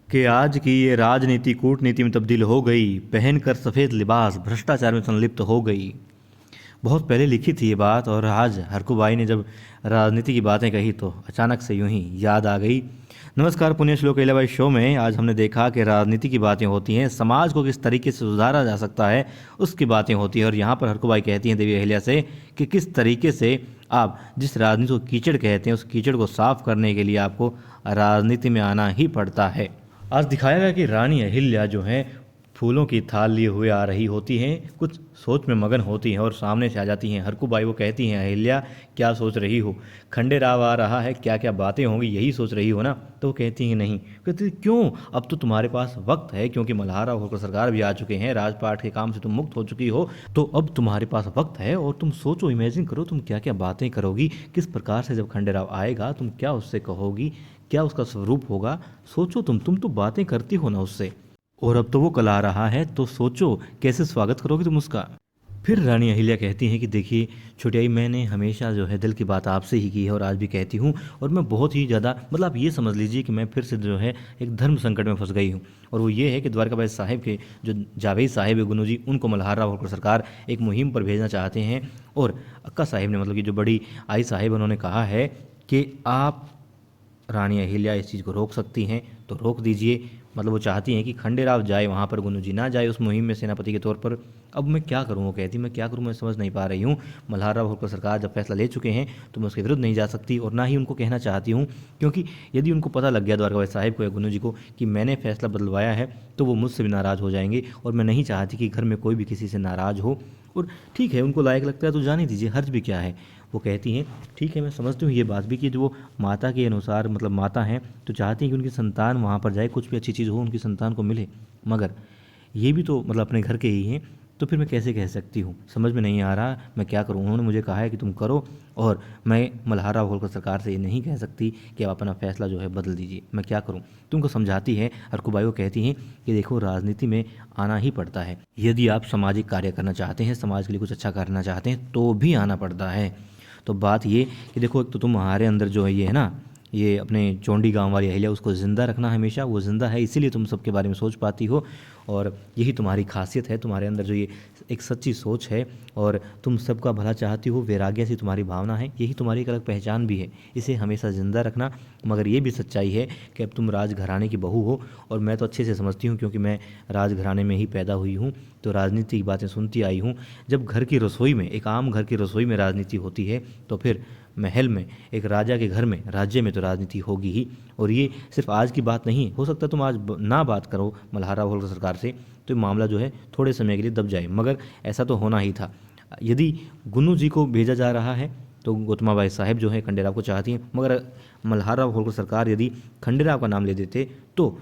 कि आज की ये राजनीति कूटनीति में तब्दील हो गई, पहनकर सफ़ेद लिबास भ्रष्टाचार में संलिप्त हो गई। बहुत पहले लिखी थी ये बात और आज हरकुबाई ने जब राजनीति की बातें कही तो अचानक से यूं ही याद आ गई। नमस्कार, पुण्यश्लोक इलाबाई शो में आज हमने देखा कि राजनीति की बातें होती हैं, समाज को किस तरीके से सुधारा जा सकता है उसकी बातें होती हैं। और यहाँ पर हरकुबाई कहती हैं देवी अहिल्या से कि किस तरीके से आप जिस राजनीति को कीचड़ कहते हैं उस कीचड़ को साफ करने के लिए आपको राजनीति में आना ही पड़ता है। आज दिखाया गया कि रानी अहिल्या जो हैं फूलों की थाल लिए हुए आ रही होती हैं, कुछ सोच में मगन होती हैं और सामने से आ जाती हैं हरकुबाई। वो कहती हैं, अहिल्या क्या सोच रही हो? खंडेराव आ रहा है, क्या क्या बातें होंगी यही सोच रही हो ना? तो वो कहती हैं नहीं। कहती क्यों? अब तो तुम्हारे पास वक्त है, क्योंकि मल्हारा होकर सरकार भी आ चुके हैं, राजपाट के काम से तुम मुक्त हो चुकी हो, तो अब तुम्हारे पास वक्त है और तुम सोचो, इमेजिन करो तुम क्या क्या बातें करोगी, किस प्रकार से जब खंडेराव आएगा तुम क्या उससे कहोगी, क्या उसका स्वरूप होगा। सोचो तुम तो बातें करती हो ना उससे, और अब तो वो कल आ रहा है, तो सोचो कैसे स्वागत करोगे तुम उसका। फिर रानी अहिल्या कहती हैं कि देखिए छोटियाई, मैंने हमेशा जो है दिल की बात आपसे ही की है और आज भी कहती हूँ, और मैं बहुत ही ज़्यादा मतलब आप ये समझ लीजिए कि मैं फिर से जो है एक धर्म संकट में फंस गई हूँ। और वो ये है कि द्वारकाबाई साहिब के जो जावेद साहिब है गुनू जी, उनको मल्हारा होकर सरकार एक मुहिम पर भेजना चाहते हैं। और अक्का साहिब ने मतलब कि जो बड़ी आई साहिब उन्होंने कहा है कि आप रानी अहिल्या इस चीज़ को रोक सकती हैं तो रोक दीजिए। मतलब वो चाहती हैं कि खंडेराव जाए वहाँ पर, गुनू जी ना जाए उस मुहिम में सेनापति के तौर पर। अब मैं क्या करूँ, वो कहती मैं क्या करूँ, मैं समझ नहीं पा रही हूँ। मल्हारा होकर सरकार जब फैसला ले चुके हैं तो मैं उसके विरुद्ध नहीं जा सकती और ना ही उनको कहना चाहती हूँ, क्योंकि यदि उनको पता लग गया द्वारकाबाई साहिब को या गुनू जी को कि मैंने फैसला बदलवाया है तो वो मुझसे भी नाराज़ हो जाएंगे, और मैं नहीं चाहती कि घर में कोई भी किसी से नाराज़ हो। और ठीक है, उनको लायक लगता है तो जाने दीजिए, हर्ज भी क्या है। वो कहती हैं ठीक है, मैं समझती हूँ ये बात भी कि जो वो माता के अनुसार मतलब माता हैं तो चाहती हैं कि उनकी संतान वहाँ पर जाए, कुछ भी अच्छी चीज़ हो उनकी संतान को मिले, मगर ये भी तो मतलब अपने घर के ही हैं, तो फिर मैं कैसे कह सकती हूँ? समझ में नहीं आ रहा मैं क्या करूँ। उन्होंने मुझे कहा है कि तुम करो, और मैं मल्हारा होकर सरकार से ये नहीं कह सकती कि आप अपना फैसला जो है बदल दीजिए। मैं क्या करूँ? तुमको समझाती है। हरकुबाई को कहती हैं कि देखो राजनीति में आना ही पड़ता है, यदि आप सामाजिक कार्य करना चाहते हैं, समाज के लिए कुछ अच्छा करना चाहते हैं तो भी आना पड़ता है। तो बात ये कि देखो, एक तो तुम्हारे अंदर जो है ये है ना, ये अपने चौंडी गांव वाली अहिल्या, उसको ज़िंदा रखना हमेशा, वो ज़िंदा है इसीलिए तुम सबके बारे में सोच पाती हो, और यही तुम्हारी खासियत है। तुम्हारे अंदर जो ये एक सच्ची सोच है और तुम सबका भला चाहती हो, वैराग्य से तुम्हारी भावना है, यही तुम्हारी एक अलग पहचान भी है, इसे हमेशा ज़िंदा रखना। मगर ये भी सच्चाई है कि अब तुम राजघराने की बहू हो, और मैं तो अच्छे से समझती हूँ क्योंकि मैं राजघराने में ही पैदा हुई हूँ, तो राजनीति की बातें सुनती आई हूँ। जब घर की रसोई में, एक आम घर की रसोई में राजनीति होती है तो फिर महल में, एक राजा के घर में, राज्य में तो राजनीति होगी ही। और ये सिर्फ आज की बात नहीं, हो सकता है तुम आज ना बात करो मल्हारा होलकर सरकार से तो ये मामला जो है थोड़े समय के लिए दब जाए, मगर ऐसा तो होना ही था। यदि गुन्नू जी को भेजा जा रहा है तो गौतमाबाई साहिब जो है खंडेराव को चाहती हैं, मगर मल्हारा होलकर सरकार यदि खंडेराव का नाम ले देते तो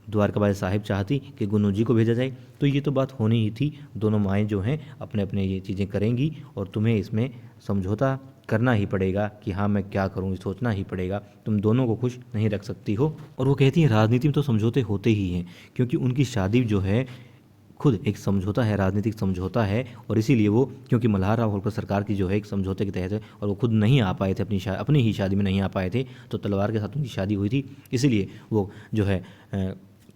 द्वारकाबाई साहिब चाहती कि गुन्नू जी को भेजा जाए। तो ये तो बात होनी ही थी। दोनों माएँ जो हैं अपने अपने ये चीज़ें करेंगी और तुम्हें इसमें समझौता करना ही पड़ेगा कि हाँ मैं क्या करूँ, सोचना ही पड़ेगा, तुम दोनों को खुश नहीं रख सकती हो। और वो कहती हैं राजनीति में तो समझौते होते ही हैं, क्योंकि उनकी शादी जो है खुद एक समझौता है, राजनीतिक समझौता है। और इसीलिए वो, क्योंकि मल्हारा होलकर सरकार की जो है एक समझौते के तहत है और वो खुद नहीं आ पाए थे, अपनी ही शादी में नहीं आ पाए थे, तो तलवार के साथ उनकी शादी हुई थी, इसीलिए वो जो है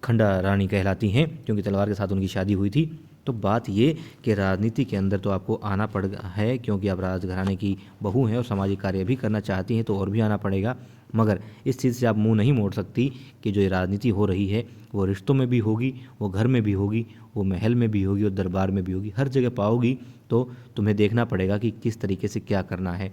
खंडा रानी कहलाती हैं, क्योंकि तलवार के साथ उनकी शादी हुई थी। तो बात ये कि राजनीति के अंदर तो आपको आना पड़ है, क्योंकि आप राजघराने की बहू हैं और सामाजिक कार्य भी करना चाहती हैं, तो और भी आना पड़ेगा। मगर इस चीज़ से आप मुंह नहीं मोड़ सकती कि जो ये राजनीति हो रही है वो रिश्तों में भी होगी, वो घर में भी होगी, वो महल में भी होगी और दरबार में भी होगी, हर जगह पाओगी। तो तुम्हें देखना पड़ेगा कि किस तरीके से क्या करना है।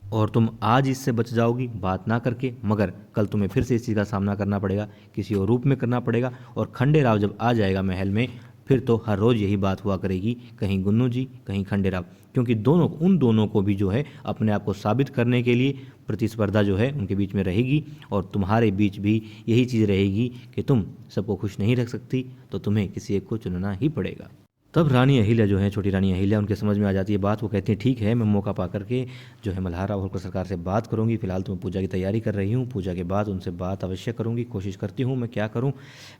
और तुम आज इससे बच जाओगी बात ना करके, मगर कल तुम्हें फिर से इस चीज़ का सामना करना पड़ेगा, किसी और रूप में करना पड़ेगा। और खंडेराव जब आ जाएगा महल में फिर तो हर रोज़ यही बात हुआ करेगी, कहीं गुन्नू जी कहीं खंडेराव, क्योंकि उन दोनों को भी जो है अपने आप को साबित करने के लिए प्रतिस्पर्धा जो है उनके बीच में रहेगी। और तुम्हारे बीच भी यही चीज़ रहेगी कि तुम सबको खुश नहीं रख सकती, तो तुम्हें किसी एक को चुनना ही पड़ेगा। तब रानी अहिल्या जो है, छोटी रानी अहिल्या, उनके समझ में आ जाती है बात। वो कहती हैं ठीक है, मैं मौका पा करके जो है मल्हारा होलकर सरकार से बात करूंगी। फिलहाल तो मैं पूजा की तैयारी कर रही हूँ, पूजा के बाद उनसे बात अवश्य करूंगी। कोशिश करती हूँ, मैं क्या करूँ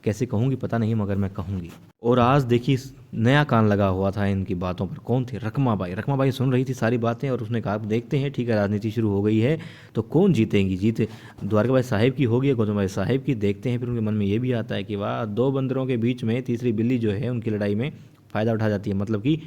कैसे कहूँगी पता नहीं, मगर मैं कहूँगी। और आज देखिए नया कान लगा हुआ था इनकी बातों पर। कौन थे? रकमाबाई। रकमाबाई सुन रही थी सारी बातें और उसने कहा देखते हैं, ठीक है राजनीति शुरू हो गई है तो कौन जीतेंगी, जीत द्वारकाबाई साहिब की होगी या गौतमबाई साहिब की, देखते हैं। फिर उनके मन में ये भी आता है कि वाह, दो बंदरों के बीच में तीसरी बिल्ली जो है उनकी लड़ाई में फ़ायदा उठा जाती है। मतलब कि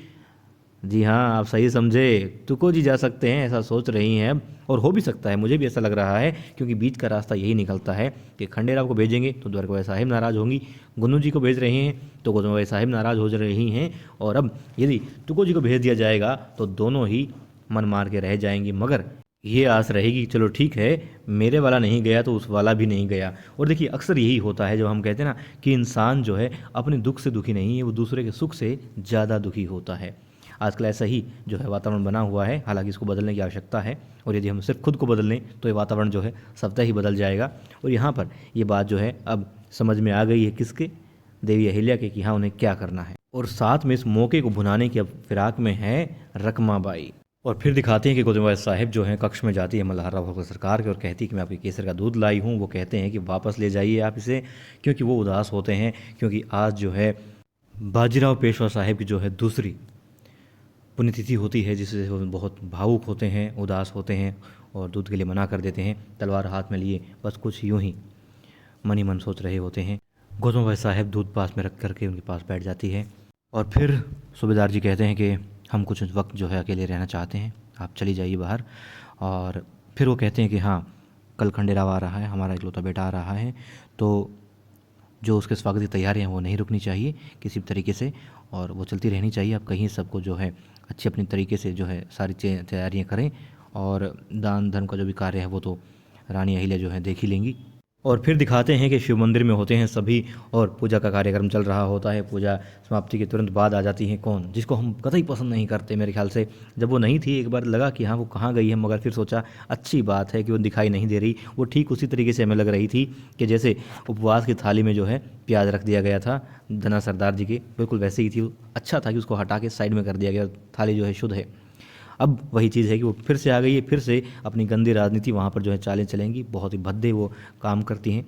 जी हाँ, आप सही समझे, तुको जी जा सकते हैं, ऐसा सोच रही हैं अब। और हो भी सकता है, मुझे भी ऐसा लग रहा है, क्योंकि बीच का रास्ता यही निकलता है कि खंडेराव को भेजेंगे तो द्वारकाबाई साहिब नाराज़ होंगी, गुन्नू जी को भेज रहे हैं तो गौतमबाई साहिब नाराज़ हो रही हैं, और अब यदि तुको जी को भेज दिया जाएगा तो दोनों ही मन मार के रह जाएंगी। मगर ये आस रहेगी चलो ठीक है, मेरे वाला नहीं गया तो उस वाला भी नहीं गया। और देखिए अक्सर यही होता है, जब हम कहते हैं ना कि इंसान जो है अपने दुख से दुखी नहीं है, वो दूसरे के सुख से ज़्यादा दुखी होता है। आजकल ऐसा ही जो है वातावरण बना हुआ है, हालांकि इसको बदलने की आवश्यकता है, और यदि हम सिर्फ खुद को बदल लें तो ये वातावरण जो है स्वतः ही बदल जाएगा। और यहाँ पर ये बात जो है अब समझ में आ गई है किसके? देवी अहिल्या के, कि हाँ उन्हें क्या करना है। और साथ में इस मौके को भुनाने की अब फिराक में है रकमाबाई। और फिर दिखाते हैं कि गौतमबाई साहिब जो हैं कक्ष में जाती है मल्हारा होलकर सरकार के और कहती है कि मैं आपके केसर का दूध लाई हूँ। वो कहते हैं कि वापस ले जाइए आप इसे, क्योंकि वो उदास होते हैं, क्योंकि आज जो है बाजीराव पेशवा साहिब की जो है दूसरी पुण्यतिथि होती है, जिससे वो बहुत भावुक होते हैं, उदास होते हैं और दूध के लिए मना कर देते हैं, तलवार हाथ में लिए बस कुछ यूं ही मन ही मन सोच रहे होते हैं। गौतमबाई साहिब दूध पास में रख करके उनके पास बैठ जाती है और फिर सूबेदार जी कहते हैं कि हम कुछ वक्त जो है अकेले रहना चाहते हैं, आप चली जाइए बाहर। और फिर वो कहते हैं कि हाँ, कल खंडेराव आ रहा है, हमारा इकलौता बेटा आ रहा है, तो जो उसके स्वागत की तैयारियां हैं वो नहीं रुकनी चाहिए किसी भी तरीके से, और वो चलती रहनी चाहिए। आप कहीं सबको जो है अच्छी अपनी तरीके से जो है सारी तैयारियां करें, और दान धर्म का जो भी कार्य है वो तो रानी अहिल्या जो है देख ही लेंगी। और फिर दिखाते हैं कि शिव मंदिर में होते हैं सभी और पूजा का कार्यक्रम चल रहा होता है। पूजा समाप्ति के तुरंत बाद आ जाती हैं कौन, जिसको हम कतई पसंद नहीं करते मेरे ख्याल से। जब वो नहीं थी एक बार लगा कि हाँ वो कहाँ गई है, मगर फिर सोचा अच्छी बात है कि वो दिखाई नहीं दे रही। वो ठीक उसी तरीके से हमें लग रही थी कि जैसे उपवास की थाली में जो है प्याज रख दिया गया था धना सरदार जी के, बिल्कुल वैसे ही थी। अच्छा था कि उसको हटा के साइड में कर दिया गया, थाली जो है शुद्ध है। अब वही चीज़ है कि वो फिर से आ गई है, फिर से अपनी गंदी राजनीति वहाँ पर जो है चालें चलेंगी, बहुत ही भद्दे वो काम करती हैं।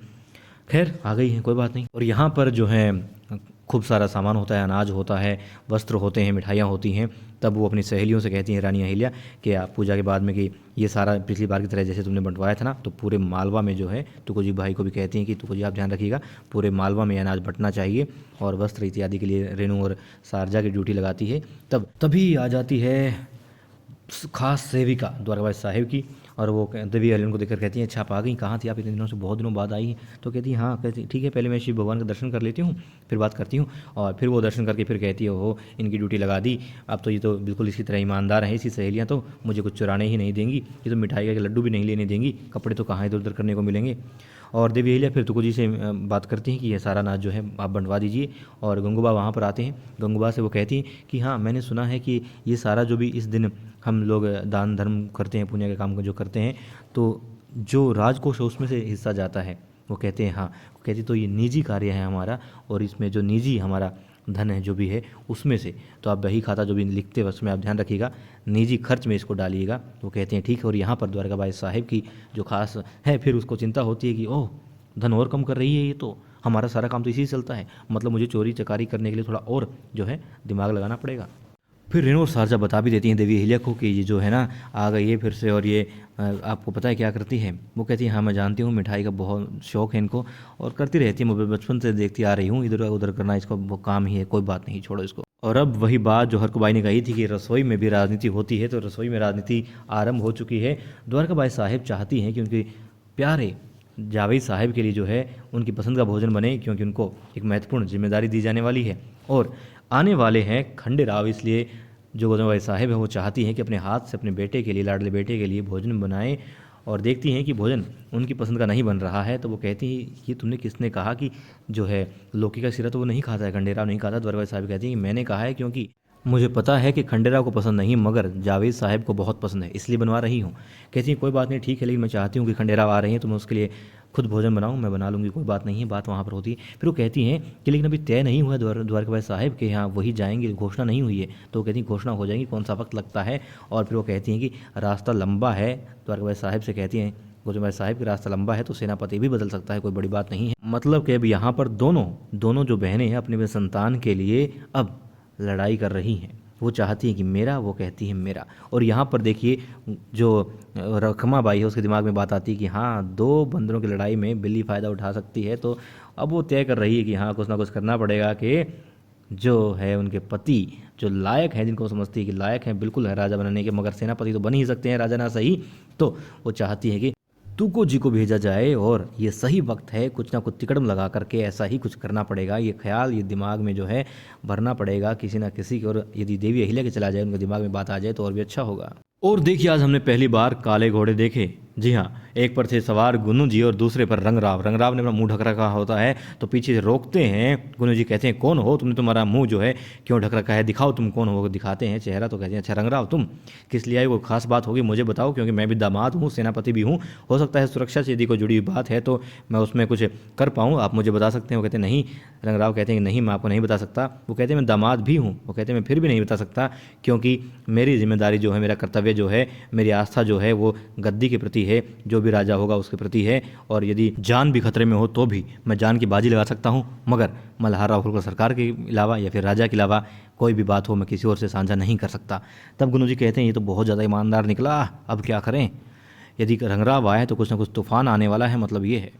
खैर आ गई हैं, कोई बात नहीं। और यहाँ पर जो है खूब सारा सामान होता है, अनाज होता है, वस्त्र होते हैं, मिठाइयाँ होती हैं। तब वो अपनी सहेलियों से कहती हैं रानी अहिल्या कि आप पूजा के बाद में कि ये सारा पिछली बार की तरह जैसे तुमने बंटवाया था ना, तो पूरे मालवा में जो है, तुकोजी भाई को भी कहती हैं कि तुकोजी आप ध्यान रखिएगा, पूरे मालवा में अनाज बंटना चाहिए। और वस्त्र इत्यादि के लिए रेणु और सारजा की ड्यूटी लगाती है। तभी आ जाती है खास सेविका द्वारकाबाई साहिब की, और वो देवी अहिल्या को देखकर कहती हैं अच्छा आप आ गई, कहाँ थी आप इतने दिनों से, बहुत दिनों बाद आई हैं। तो कहती है हाँ, कहती ठीक है पहले मैं शिव भगवान का दर्शन कर लेती हूँ फिर बात करती हूँ। और फिर वो दर्शन करके फिर कहती है हो इनकी ड्यूटी लगा दी, अब तो ये तो बिल्कुल इसी तरह ईमानदार हैं, इसी सहेलियाँ तो मुझे कुछ चुराने ही नहीं देंगी, ये तो मिठाई का लड्डू भी नहीं लेने देंगी, कपड़े तो कहाँ इधर उधर करने को मिलेंगे। और देवी अहिल्या फिर तुको जी से बात करती हैं कि यह सारा अनाज जो है आप बंटवा दीजिए। और गंगूबा वहाँ पर आते हैं, गंगूबा से वो कहती हैं कि हाँ मैंने सुना है कि ये सारा जो भी इस दिन हम लोग दान धर्म करते हैं, पुण्य के काम जो करते हैं, तो जो राजकोष है उसमें से हिस्सा जाता है। वो कहते हैं हाँ, वो कहती तो ये निजी कार्य है हमारा, और इसमें जो निजी हमारा धन है जो भी है उसमें से, तो आप बही खाता जो भी लिखते हैं उसमें आप ध्यान रखिएगा, निजी खर्च में इसको डालिएगा। वो कहते हैं ठीक है। और यहाँ पर द्वारकाबाई साहिब की जो खास है, फिर उसको चिंता होती है कि ओह धन और कम कर रही है ये, तो हमारा सारा काम तो इसी से चलता है, मतलब मुझे चोरी चकारी करने के लिए थोड़ा और जो है दिमाग लगाना पड़ेगा। फिर रेणु और सारजा बता भी देती हैं देवी अहिल्या को कि ये जो है ना आ गई है फिर से, और ये आपको पता है क्या करती है। वो कहती है हाँ मैं जानती हूँ, मिठाई का बहुत शौक है इनको और करती रहती है, मैं बचपन से देखती आ रही हूँ, इधर उधर करना इसका वो काम ही है, कोई बात नहीं, छोड़ो इसको। और अब वही बात जो हरकुबाई ने कही थी कि रसोई में भी राजनीति होती है, तो रसोई में राजनीति आरंभ हो चुकी है। द्वारकाबाई साहिब चाहती हैं कि उनके प्यारे जावेद साहिब के लिए जो है उनकी पसंद का भोजन बने, क्योंकि उनको एक महत्वपूर्ण जिम्मेदारी दी जाने वाली है और आने वाले हैं खंडेराव। इसलिए जो गौतमबाई साहिब है वो चाहती हैं कि अपने हाथ से अपने बेटे के लिए, लाडले बेटे के लिए भोजन बनाएं, और देखती हैं कि भोजन उनकी पसंद का नहीं बन रहा है। तो वो कहती हैं कि तुमने किसने कहा कि जो है लौकी का सिरा तो वो नहीं खाता है, खंडेराव नहीं खाता। द्वारकाबाई साहिब कहती हैं कि मैंने कहा है, क्योंकि मुझे पता है कि खंडेराव को पसंद नहीं, मगर जावेद साहब को बहुत पसंद है, इसलिए बनवा रही हूँ। कहती हैं कोई बात नहीं, ठीक है, लेकिन मैं चाहती हूँ कि खंडेराव आ रही हैं तो मैं उसके लिए खुद भोजन बनाऊँ। मैं बना लूँगी, कोई बात नहीं है। बात वहाँ पर होती है। फिर वो कहती हैं कि लेकिन अभी तय नहीं हुआ है द्वारकाबाई साहब के यहाँ वही जाएंगे, घोषणा नहीं हुई है। तो वो कहती हैं घोषणा हो जाएगी, कौन सा वक्त लगता है। और फिर वो कहती हैं कि रास्ता लंबा है, द्वारकाबाई साहब से कहती हैं गोजमबाई साहब की रास्ता लंबा है तो सेनापति भी बदल सकता है, कोई बड़ी बात नहीं है। मतलब कि अब यहाँ पर दोनों जो बहनें हैं अपने संतान के लिए अब लड़ाई कर रही हैं। वो चाहती है कि मेरा, वो कहती है मेरा। और यहाँ पर देखिए जो रखमा बाई है उसके दिमाग में बात आती है कि हाँ, दो बंदरों की लड़ाई में बिल्ली फ़ायदा उठा सकती है। तो अब वो तय कर रही है कि हाँ, कुछ ना कुछ करना पड़ेगा कि जो है उनके पति जो लायक हैं, जिनको समझती है कि लायक हैं बिल्कुल है राजा बनने के, मगर सेनापति तो बन ही सकते हैं राजा ना सही। तो वो चाहती है कि तुको जी को भेजा जाए और ये सही वक्त है, कुछ ना कुछ तिकड़म लगा करके ऐसा ही कुछ करना पड़ेगा। ये ख्याल ये दिमाग में जो है भरना पड़ेगा किसी ना किसी की। और यदि देवी अहिल्या के चला जाए, उनके दिमाग में बात आ जाए तो और भी अच्छा होगा। और देखिए आज हमने पहली बार काले घोड़े देखे। जी हाँ, एक पर थे सवार गुन्नू जी और दूसरे पर रंगराव। रंगराव ने अपना मुंह ढक रखा होता है तो पीछे से रोकते हैं। गुन्नू जी कहते हैं कौन हो तुमने, तुम्हारा मुंह जो है क्यों ढक रखा है, दिखाओ तुम कौन हो। दिखाते हैं चेहरा तो कहते हैं अच्छा रंगराव तुम किस लिए आए, कोई खास बात होगी मुझे बताओ, क्योंकि मैं भी दामाद हूँ, सेनापति भी हूँ, हो सकता है सुरक्षा से यदि कोई जुड़ी हुई बात है तो मैं उसमें कुछ कर पाऊँ, आप मुझे बता सकते हैं। वो कहते हैं नहीं। रंगराव कहते हैं कि नहीं, मैं आपको नहीं बता सकता। वो कहते हैं मैं दामाद भी हूँ। वो कहते हैं मैं फिर भी नहीं बता सकता, क्योंकि मेरी जिम्मेदारी जो है, मेरा कर्तव्य जो है, मेरी आस्था जो है वो गद्दी के प्रति है, जो भी राजा होगा उसके प्रति है। और यदि जान भी खतरे में हो तो भी मैं जान की बाजी लगा सकता हूँ, मगर मल्हारा होलकर सरकार के अलावा या फिर राजा के अलावा कोई भी बात हो मैं किसी और से साझा नहीं कर सकता। तब गुन्नू जी कहते हैं ये तो बहुत ज़्यादा ईमानदार निकला, अब क्या करें। यदि रंगराव आए तो कुछ ना कुछ तूफान आने वाला है, मतलब ये है।